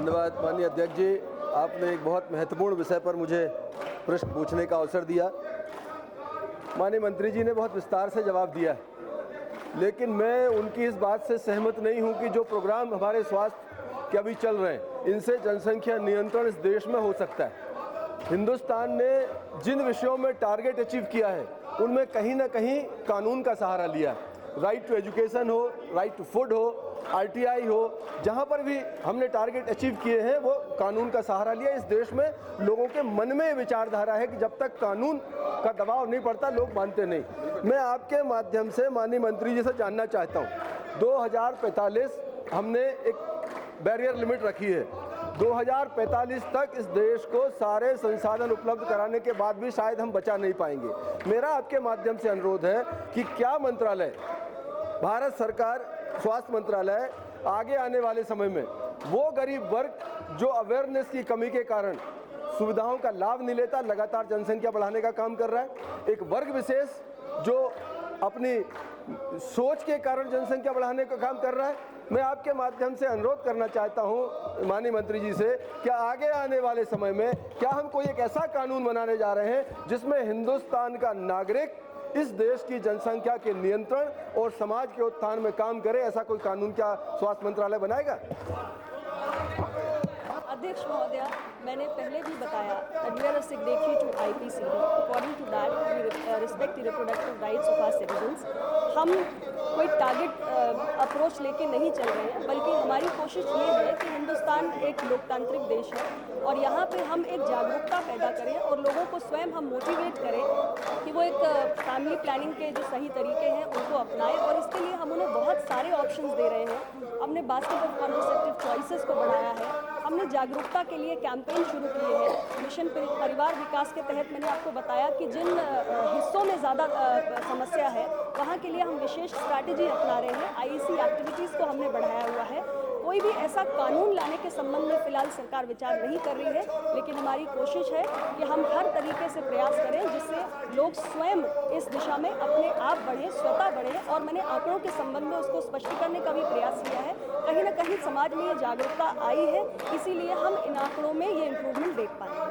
धन्यवाद माननीय अध्यक्ष जी, आपने एक बहुत महत्वपूर्ण विषय पर मुझे प्रश्न पूछने का अवसर दिया। माननीय मंत्री जी ने बहुत विस्तार से जवाब दिया, लेकिन मैं उनकी इस बात से सहमत नहीं हूं कि जो प्रोग्राम हमारे स्वास्थ्य के अभी चल रहे हैं, इनसे जनसंख्या नियंत्रण इस देश में हो सकता है। हिंदुस्तान ने जिन विषयों में टारगेट अचीव किया है, उनमें कहीं ना कहीं कानून का सहारा लिया है। राइट टू एजुकेशन हो, राइट टू फूड हो, RTI हो, जहाँ पर भी हमने टारगेट अचीव किए हैं वो कानून का सहारा लिया। इस देश में लोगों के मन में विचारधारा है कि जब तक कानून का दबाव नहीं पड़ता लोग मानते नहीं। मैं आपके माध्यम से माननीय मंत्री जी से जानना चाहता हूँ, 2045 हमने एक बैरियर लिमिट रखी है। 2045 तक इस देश को सारे संसाधन उपलब्ध कराने के बाद भी शायद हम बचा नहीं पाएंगे। मेरा आपके माध्यम से अनुरोध है कि क्या मंत्रालय, भारत सरकार स्वास्थ्य मंत्रालय आगे आने वाले समय में वो गरीब वर्ग जो अवेयरनेस की कमी के कारण सुविधाओं का लाभ नहीं लेता, लगातार जनसंख्या बढ़ाने का काम कर रहा है, एक वर्ग विशेष जो अपनी सोच के कारण जनसंख्या बढ़ाने का काम कर रहा है, मैं आपके माध्यम से अनुरोध करना चाहता हूं माननीय मंत्री जी से, क्या आगे आने वाले समय में क्या हम कोई एक ऐसा कानून बनाने जा रहे हैं जिसमें हिंदुस्तान का नागरिक इस देश की जनसंख्या के नियंत्रण और समाज के उत्थान में काम करे? ऐसा कोई कानून क्या स्वास्थ्य मंत्रालय बनाएगा? अध्यक्ष महोदया, मैंने पहले भी बताया that we are a signatory to IPCD. According to that, we respect the reproductive rights of our citizens. हम कोई टारगेट अप्रोच लेके नहीं चल रहे हैं, बल्कि हमारी कोशिश ये है कि हिंदुस्तान एक लोकतांत्रिक देश है और यहाँ पे हम एक जागरूकता पैदा करें और लोगों को स्वयं हम मोटिवेट करें कि वो एक फैमिली प्लानिंग के जो सही तरीके हैं उनको अपनाएं। और इसके लिए हम उन्हें बहुत सारे ऑप्शंस दे रहे हैं। हमने बास्केट ऑफ कॉन्ट्रासेप्टिव चॉइसेस को बढ़ाया है, हमने जागरूकता के लिए कैंपेन शुरू किए हैं। मिशन परिवार विकास के तहत मैंने आपको बताया कि जिन हिस्सों में ज़्यादा समस्या है वहाँ के लिए हम विशेष स्ट्रैटेजी अपना रहे हैं। IEC एक्टिविटीज़ को हमने बढ़ाया हुआ है। कोई भी ऐसा कानून लाने के संबंध में फिलहाल सरकार विचार नहीं कर रही है, लेकिन हमारी कोशिश है कि हम हर तरीके से प्रयास करें जिससे लोग स्वयं इस दिशा में अपने आप बढ़ें, स्वतः बढ़ें। और मैंने आंकड़ों के संबंध में उसको स्पष्ट करने का भी प्रयास किया है। कहीं ना कहीं समाज में ये जागरूकता आई है, इसीलिए हम इन आंकड़ों में ये इम्प्रूवमेंट देख पाएंगे।